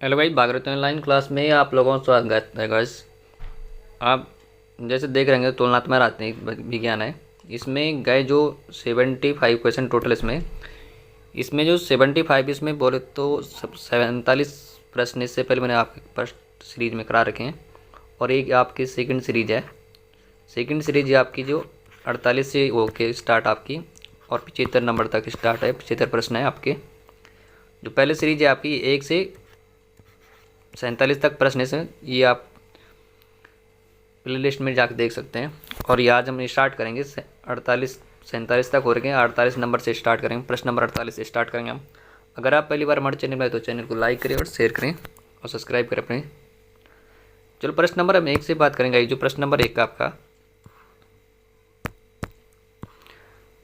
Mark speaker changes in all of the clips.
Speaker 1: Hello भाई, Bhagavat online class में आप लोगों का स्वागत है गाइस। आप जैसे देख रहे हैं तुलनात्मक राजनीतिक विज्ञान है। इसमें गए जो 75 क्वेश्चन टोटल इसमें जो 75 इसमें बोले तो 47 प्रश्न इससे पहले मैंने आपके फर्स्ट सीरीज में करा रखे हैं। और एक आपकी सेकंड सीरीज है। सेकंड सीरीज आपकी जो 48 से ओके स्टार्ट आपकी, और 75 नंबर तक स्टार्ट है। 75 प्रश्न है आपके। जो पहले सीरीज है आपकी 1 से 47 तक प्रश्न से, ये आप प्ले लिस्ट में जाकर देख सकते हैं। और ये आज हम स्टार्ट करेंगे 47 तक हो रहे हैं। 48 नंबर से स्टार्ट करेंगे, प्रश्न नंबर 48 से स्टार्ट करेंगे हम। अगर आप पहली बार हमारे चैनल में आए तो चैनल को लाइक करें और शेयर करें और सब्सक्राइब करें अपने। चलो प्रश्न नंबर हम 1 से बात करेंगे। जो प्रश्न नंबर 1 का आपका,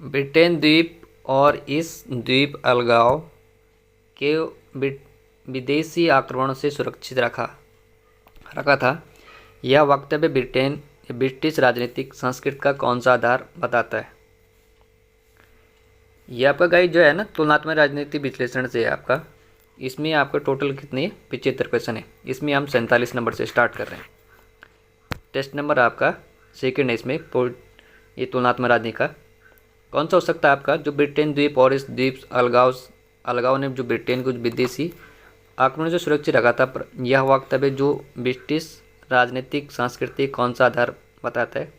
Speaker 1: ब्रिटेन द्वीप और इस द्वीप अलगाव के विदेशी आक्रमण से सुरक्षित रखा था। यह वक्तव्य ब्रिटिश राजनीतिक संस्कृति का कौन सा आधार बताता है। यह आपका गाइड जो है ना, तुलनात्मक राजनीतिक विश्लेषण से है आपका। इसमें आपका टोटल कितने 75 क्वेश्चन है। इसमें हम 47 नंबर से स्टार्ट कर रहे हैं। टेस्ट नंबर आपका सेकेंड है इसमें। ये तुलनात्मक राजनीति का कौन सा हो सकता है आपका, जो ब्रिटेन द्वीप और इस द्वीप अलगाव ने जो ब्रिटेन को विदेशी आक्रमण से सुरक्षित रखा था। यह वक्तव्य जो ब्रिटिश राजनीतिक संस्कृति कौन सा आधार बताता है।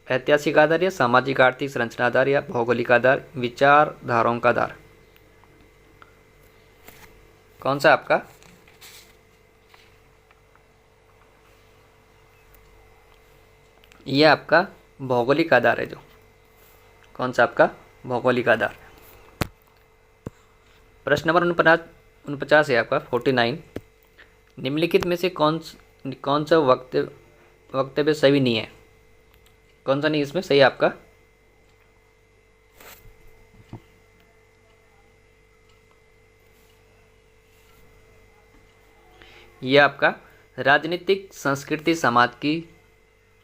Speaker 1: ऐतिहासिक आधार या सामाजिक आर्थिक संरचना आधार या भौगोलिक आधार, विचारधाराओं का आधार, कौन सा आपका। यह आपका भौगोलिक आधार है। जो कौन सा आपका भौगोलिक आधार। प्रश्न नंबर 49 है आपका 49। निम्नलिखित में से कौन सा वक्तव्य सही नहीं है। कौन सा नहीं इसमें सही आपका। यह आपका राजनीतिक संस्कृति समाज की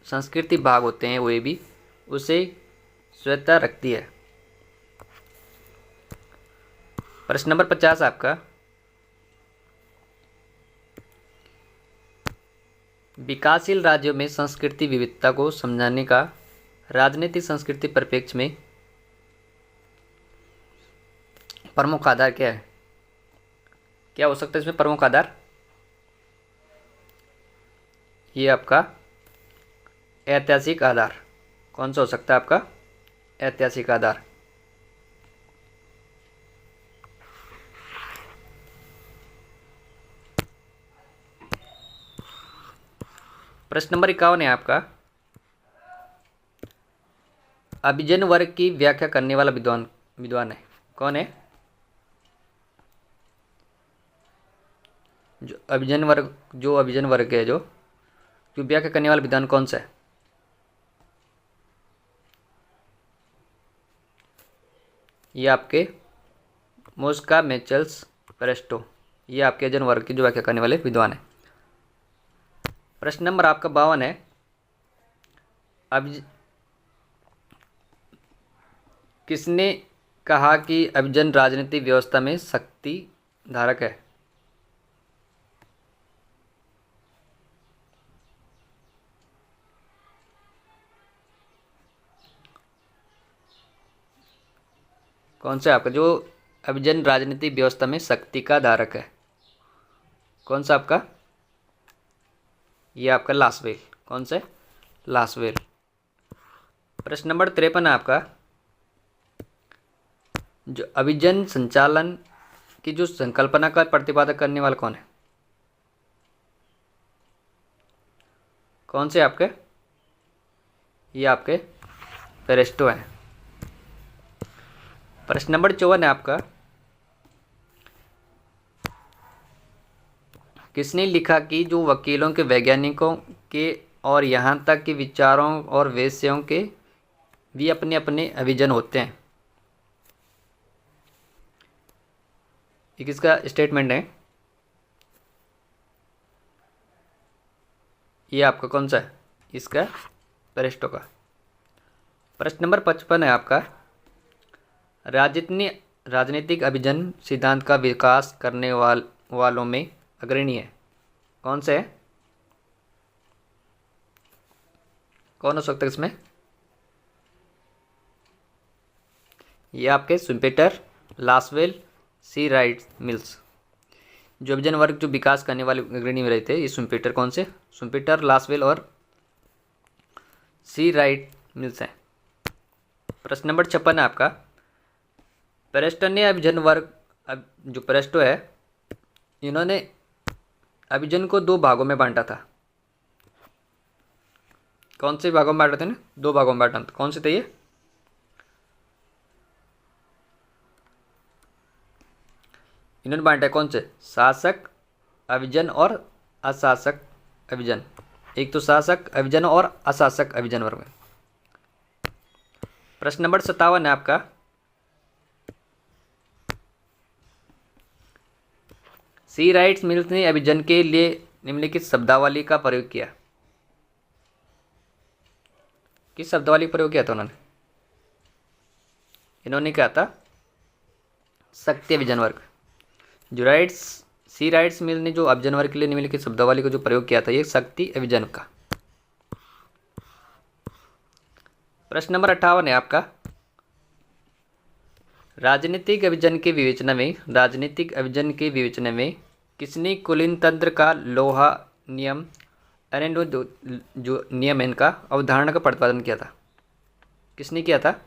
Speaker 1: संस्कृति भाग होते हैं, वे भी उसे स्वतः रखती है। प्रश्न नंबर 50 आपका, विकासशील राज्यों में संस्कृति विविधता को समझाने का राजनीतिक संस्कृति परिप्रेक्ष्य में प्रमुख आधार क्या है। क्या हो सकता है इसमें प्रमुख आधार। ये आपका ऐतिहासिक आधार। कौन सा हो सकता है आपका ऐतिहासिक आधार। प्रश्न नंबर 51 है आपका, अभिजन वर्ग की व्याख्या करने वाला विद्वान है। कौन है। जो अभिजन वर्ग है, जो व्याख्या करने वाला विद्वान कौन सा है। ये आपके मोस्का मेचल्स प्रेस्टो, ये आपके अभिजन वर्ग की जो व्याख्या करने वाले विद्वान है। प्रश्न नंबर आपका 52 है, किसने कहा कि अभिजन राजनीतिक व्यवस्था में शक्ति धारक है। कौन सा आपका जो अभिजन राजनीतिक व्यवस्था में शक्ति का धारक है। कौन सा आपका। ये आपका लासवेल। कौन सा लासवेल। प्रश्न नंबर 53 है आपका, जो अभिजन संचालन की जो संकल्पना का प्रतिपादन करने वाला कौन है। कौन से आपके। ये आपके पेरेस्टो हैं। प्रश्न नंबर 54 है आपका, किसने लिखा कि जो वकीलों के वैज्ञानिकों के और यहाँ तक कि विचारों और वेश्यों के भी अपने अपने अभिजन होते हैं। ये किसका स्टेटमेंट है। ये आपका कौन सा है। इसका पेरेस्टो का। प्रश्न नंबर 55 है आपका, राजनीतिक अभिजन सिद्धांत का विकास करने वालों में अग्रणी है। कौन से है? कौन हो सकता है इसमें? ये आपके शुम्पेटर, लासवेल, सी राइट मिल्स। जो अभिजन वर्ग जो विकास करने वाले अग्रणी में रहते हैं ये शुम्पेटर, कौन से? शुम्पेटर, लासवेल और सी राइट मिल्स हैं। प्रश्न नंबर 56 है आपका, पेरेस्टन ने अभिजन वर्ग, जो पेरेस्टो है, इन्होंने अभिजन को 2 भागों में बांटा था। कौन से भागों में बांटा था? 2 भागों में बांटा था। कौन से थे ये? इन्होंने बांटा कौन से? शासक अभिजन और अशासक अभिजन। एक तो शासक अभिजन और अशासक अभिजन वर्ग में। प्रश्न नंबर 57 है आपका, सी राइट्स मिल्स ने अभिजन के लिए निम्नलिखित शब्दावली का प्रयोग किया। किस शब्दावली का प्रयोग किया था उन्होंने? इन्होंने क्या था? शक्ति अभिजन वर्ग। जो सी राइट्स मिल ने जो अभिजन वर्ग के लिए निम्नलिखित शब्दावली को जो प्रयोग किया था ये शक्ति अभिजन का। प्रश्न नंबर 58 है आपका, राजनीतिक अभिजन के विवेचना में किसने कुलीन तंत्र का लोहा नियम जो नियम है इनका अवधारणा का प्रतिपादन किया था? किसने किया था?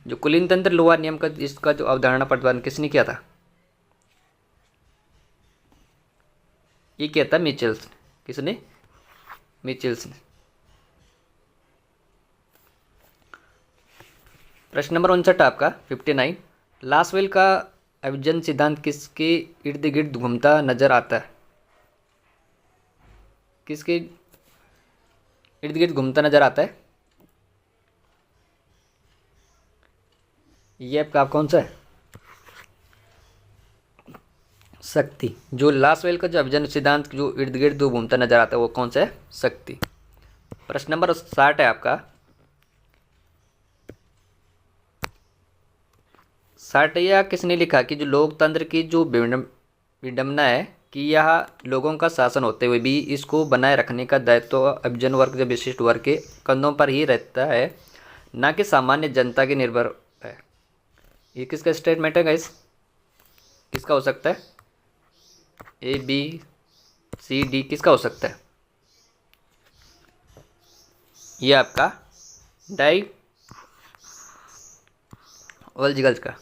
Speaker 1: जो कुलीन तंत्र लोहा नियम का इसका जो अवधारणा प्रतिपादन किसने किया था? ये किया था मिचेल्स। किसने? मिचेल्स ने। प्रश्न नंबर 59 आपका 59, लासवेल का अभिजन सिद्धांत किसके इर्द गिर्द घूमता नजर आता है? किसके इर्द गिर्द घूमता नजर आता है? ये आपका कौन सा है? शक्ति। जो लासवेल का जो अभिजन सिद्धांत जो इर्द गिर्द घूमता नजर आता है वो कौन सा है? शक्ति। प्रश्न नंबर 60 है आपका, 60 किसने लिखा कि जो लोकतंत्र की जो विडंबना है कि यह लोगों का शासन होते हुए भी इसको बनाए रखने का दायित्व अभिजन वर्ग या विशिष्ट वर्ग के कंधों पर ही रहता है, न कि सामान्य जनता के निर्भर है। ये किसका स्टेटमेंट है गाइस? किसका हो सकता है? ए बी सी डी किसका हो सकता है? ये आपका डाई वल्जिगल्स का।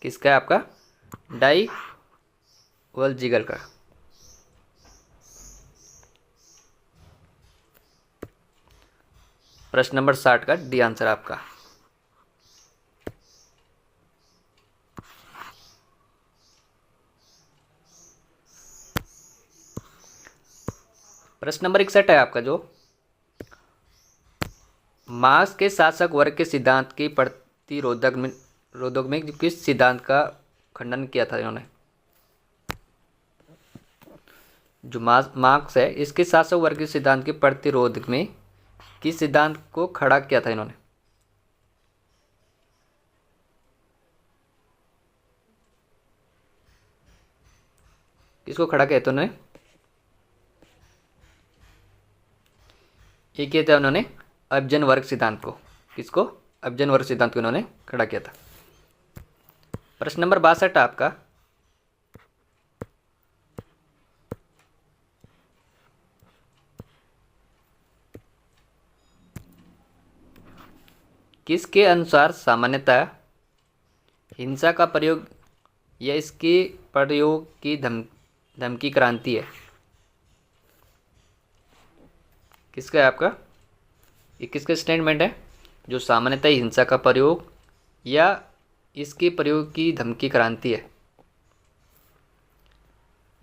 Speaker 1: किसका है आपका? डाई वल्जिगल का। प्रश्न नंबर 60 का डी आंसर आपका। प्रश्न नंबर 61 है आपका, जो मार्क्स के शासक वर्ग के सिद्धांत के प्रतिरोधक में किस सिद्धांत का खंडन किया था इन्होंने? जो मार्क्स है इसके शासक वर्ग के सिद्धांत के प्रतिरोधक में किस सिद्धांत को खड़ा किया था इन्होंने? किसको खड़ा किया था उन्होंने? ये किया था उन्होंने अभिजन वर्ग सिद्धांत को। किसको? अभिजन वर्ग सिद्धांत को इन्होंने खड़ा किया था। प्रश्न नंबर 62 आपका, किसके अनुसार सामान्यतः हिंसा का प्रयोग या इसके प्रयोग की धमकी क्रांति है? किसका है आपका? ये किसका स्टेटमेंट है? जो सामान्यतः हिंसा का प्रयोग या इसके प्रयोग की धमकी क्रांति है।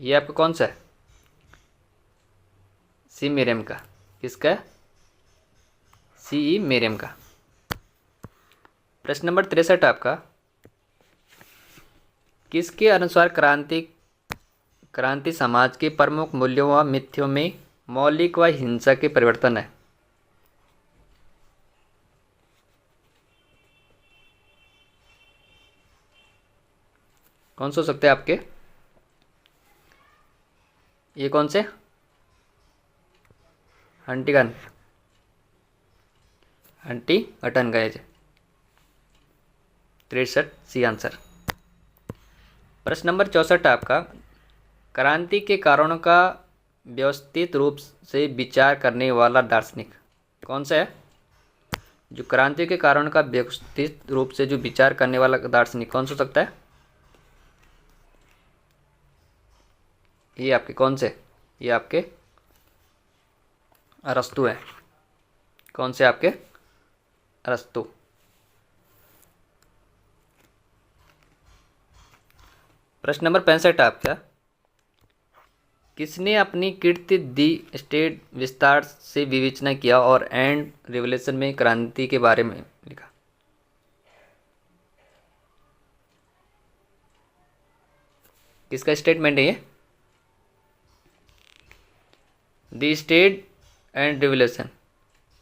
Speaker 1: ये आपका कौन सा है? सी मेरियम का। किसका है? सी ई मेरियम का। प्रश्न नंबर 63 आपका, किसके अनुसार क्रांति समाज के प्रमुख मूल्यों व मिथ्यों में मौलिक व हिंसा के परिवर्तन है? कौन से हो सकते हैं आपके? ये कौन से? हंटिगन, हंटिगटन गए थे। 63 सी आंसर। प्रश्न नंबर 64 आपका, क्रांति के कारणों का व्यवस्थित रूप से विचार करने वाला दार्शनिक कौन सा है? जो क्रांति के कारणों का व्यवस्थित रूप से जो विचार करने वाला दार्शनिक कौन सा हो सकता है? ये आपके कौन से? ये आपके अरस्तु है। कौन से आपके? अरस्तु। प्रश्न नंबर 65 आपका, किसने अपनी कीर्ति दी स्टेट विस्तार से विवेचना किया और एंड रिवोल्यूशन में क्रांति के बारे में लिखा? किसका स्टेटमेंट है ये? दी स्टेट एंड रिवोल्यूशन,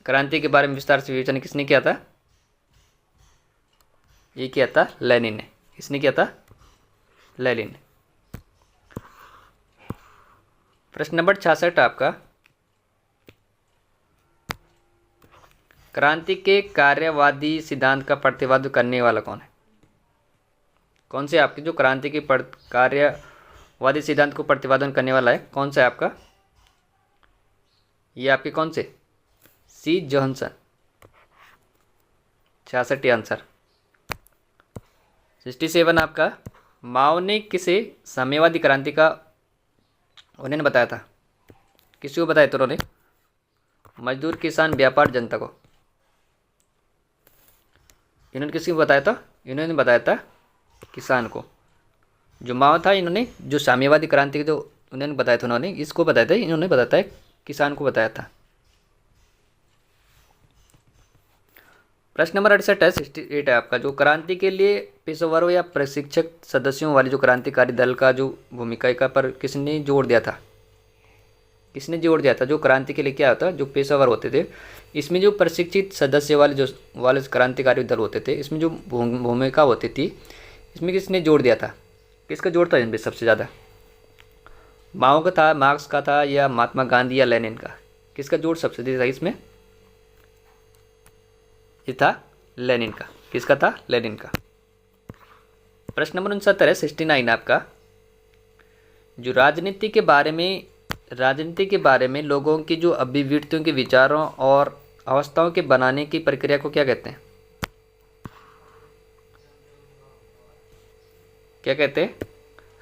Speaker 1: क्रांति के बारे में विस्तार से विवेचना किसने किया था? ये किया था लेनिन ने। किसने किया था? लेनिन ने। प्रश्न नंबर 66 आपका, क्रांति के कार्यवादी सिद्धांत का प्रतिपादन करने वाला कौन है? कौन से आपके जो क्रांति के कार्यवादी सिद्धांत को प्रतिपादन करने वाला है कौन सा है आपका? ये आपके कौन से? सी जॉनसन। 66 आंसर। 67 आपका, माओ ने किसे साम्यवादी क्रांति का उन्होंने बताया था? किसी को बताया था उन्होंने? मजदूर, किसान, व्यापार, जनता को। इन्होंने किसी को बताया था? इन्होंने बताया था किसान को। जो माओ था, इन्होंने जो साम्यवादी क्रांति जो उन्होंने बताया था, उन्होंने इसको बताया था, इन्होंने बताया था किसान को बताया था। प्रश्न नंबर 68 है, 68 है आपका, जो क्रांति के लिए पेशेवरों या प्रशिक्षक सदस्यों वाली जो क्रांतिकारी दल का जो भूमिका का पर किसने जोर दिया था? किसने जोर दिया था? जो क्रांति के लिए क्या होता है, जो पेशेवर होते थे, इसमें जो प्रशिक्षित सदस्य वाले क्रांतिकारी दल होते थे, इसमें जो भूमिका होती थी, इसमें किसने जोर दिया था? किसका जोर था इनमें सबसे ज़्यादा? माओ का था, मार्क्स का था, या महात्मा गांधी या लेनिन का? किसका जोर सबसे ज़्यादा था इसमें? ये था लेनिन का। किसका था? लेनिन का। प्रश्न नंबर 69 है, 69 आपका, जो राजनीति के बारे में लोगों की जो अभिव्यक्तियों के विचारों और अवस्थाओं के बनाने की प्रक्रिया को क्या कहते हैं? क्या कहते हैं?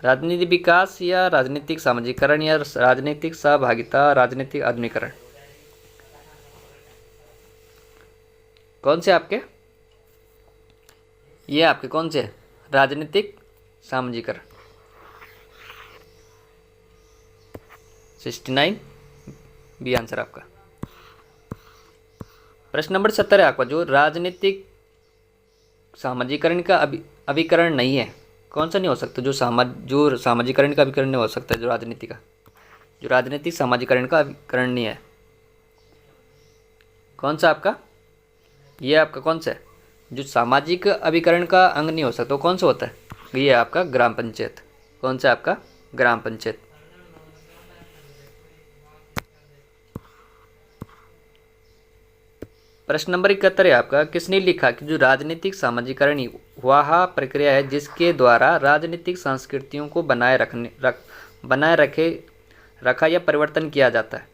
Speaker 1: राजनीतिक विकास या राजनीतिक सामाजिकरण या राजनीतिक सहभागिता, राजनीतिक आधुनिकीकरण? कौन से आपके? ये आपके कौन से? राजनीतिक सामाजिकरण। 69 बी आंसर आपका। प्रश्न नंबर 70 है आपका, जो राजनीतिक सामाजिकरण का अभिकरण नहीं है, कौन सा नहीं हो सकता? जो सामाजिकरण का अभिकरण नहीं हो सकता, जो राजनीतिक सामाजिकरण का अभिकरण नहीं है, कौन सा आपका? ये आपका कौन सा है? जो सामाजिक अभिकरण का अंग नहीं हो सकता, वो कौन सा होता है? ये आपका ग्राम पंचायत। कौन सा आपका? ग्राम पंचायत। प्रश्न नंबर 71 है आपका, किसने लिखा कि जो राजनीतिक सामाजिकरण वह प्रक्रिया है जिसके द्वारा राजनीतिक संस्कृतियों को बनाए रखा या परिवर्तन किया जाता है?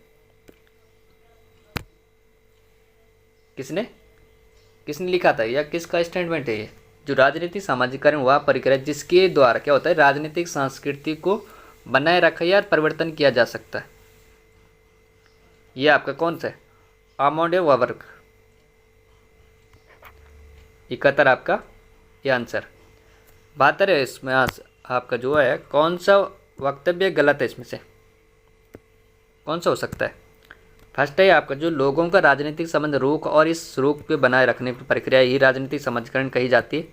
Speaker 1: किसने लिखा था, या किसका स्टेटमेंट है ये? जो राजनीतिक सामाजिकरण वह प्रक्रिया जिसके द्वारा क्या होता है, राजनीतिक संस्कृति को बनाए रखा या परिवर्तन किया जा सकता है। यह आपका कौन सा है? आमोंडे वर्ग। 71 आपका ये आंसर। 72 है इसमें आपका जो है, कौन सा वक्तव्य गलत है इसमें से? कौन सा हो सकता है? फर्स्ट है आपका, जो लोगों का राजनीतिक संबंध रूख और इस रूख के बनाए रखने की प्रक्रिया ही राजनीतिक सामाजिकरण कही जाती है।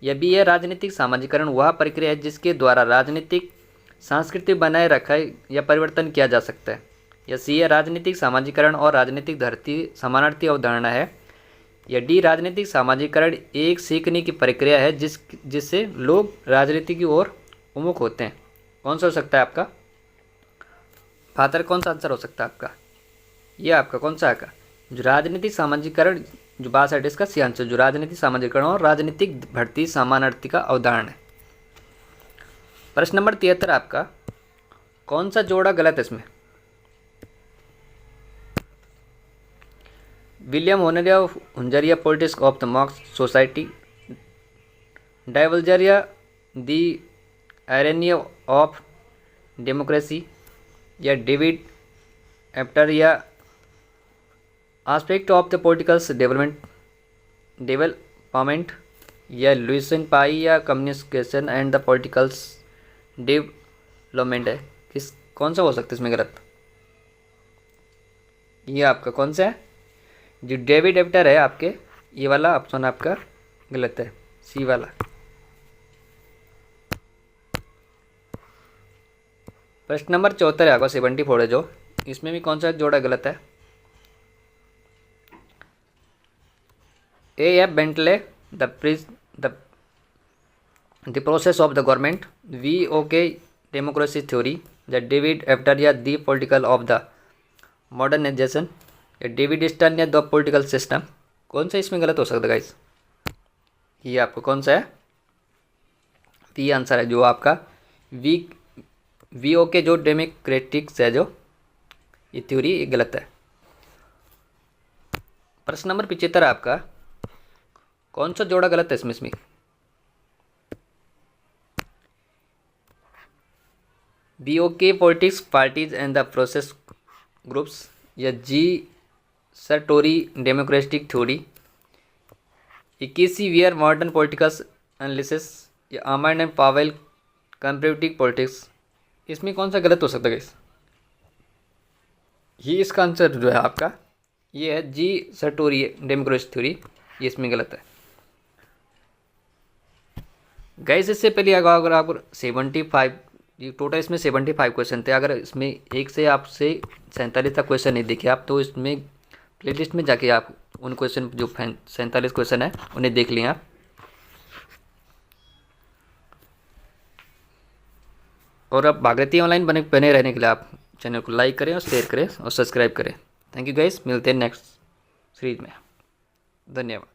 Speaker 1: यह भी है, राजनीतिक सामाजिकरण वह प्रक्रिया है जिसके द्वारा राजनीतिक संस्कृति बनाए रखा या परिवर्तन किया जा सकता है। या सी है, राजनीतिक सामाजिकरण और राजनीतिक धरती समानार्थी अवधारणा है। या डी राजनीतिक सामाजिकरण एक सीखने की प्रक्रिया है जिससे लोग राजनीति की ओर उन्मुख होते हैं। कौन सा हो सकता है आपका फादर, कौन सा आंसर हो सकता है आपका? ये आपका कौन सा है? जो राजनीतिक सामाजिकरण, जो 62 इसका सी आंसर, जो राजनीतिक सामाजिकरण और राजनीतिक भर्ती समानार्थी का अवधारण है। प्रश्न नंबर 73 आपका, कौन सा जोड़ा गलत है इसमें? विलियम होनरिया हुंजरिया politics of the mass society, डाइवल्जरिया दी आयरनिया ऑफ डेमोक्रेसी, या डेविड एप्टर, या aspect of the politicals development, या लुइसन पाई, या communication and the politicals development है? कौन सा हो सकता है इसमें गलत? ये आपका कौन सा है? जो डेविड एप्टर है आपके, ये वाला ऑप्शन आपका गलत है, सी वाला। प्रश्न नंबर 74 आपका 74 है, जो इसमें भी कौन सा जोड़ा गलत है? A F Bentley the process of the government, V okay democracy theory, the David Apter, या the political of the modernization, या डेविड स्टर्न, या द पॉलिटिकल सिस्टम? कौन सा इसमें गलत हो सकता है गाइस? ये आपको कौन सा है? डी आंसर है, जो आपका वी ओके जो डेमोक्रेटिक्स है, जो ये थ्योरी ये गलत है। प्रश्न नंबर 75 आपका, कौन सा जोड़ा गलत है इसमें? B O Key politics parties and the process groups, या जी सरटोरी डेमोक्रेटिक थ्योरी, 21वीं मॉडर्न पॉलिटिकल्स एनालिसिस, या आमर्ड एंड पावेल कंपैरेटिव पॉलिटिक्स? इसमें कौन सा गलत हो सकता है? ये इसका आंसर जो है आपका, ये है जी सरटोरी डेमोक्रेटिक थ्योरी, ये इसमें गलत है। गाइस इससे पहले अगर आप 75, ये टोटल इसमें 75 क्वेश्चन थे, अगर इसमें एक से आपसे 47 तक क्वेश्चन नहीं देखे आप, तो इसमें प्लेलिस्ट में जाके आप उन क्वेश्चन जो 47 क्वेश्चन है उन्हें देख लें आप। और अब भागीरथी ऑनलाइन बने रहने के लिए आप चैनल को लाइक करें और शेयर करें और सब्सक्राइब करें। थैंक यू गाइस, मिलते हैं नेक्स्ट सीरीज में। धन्यवाद।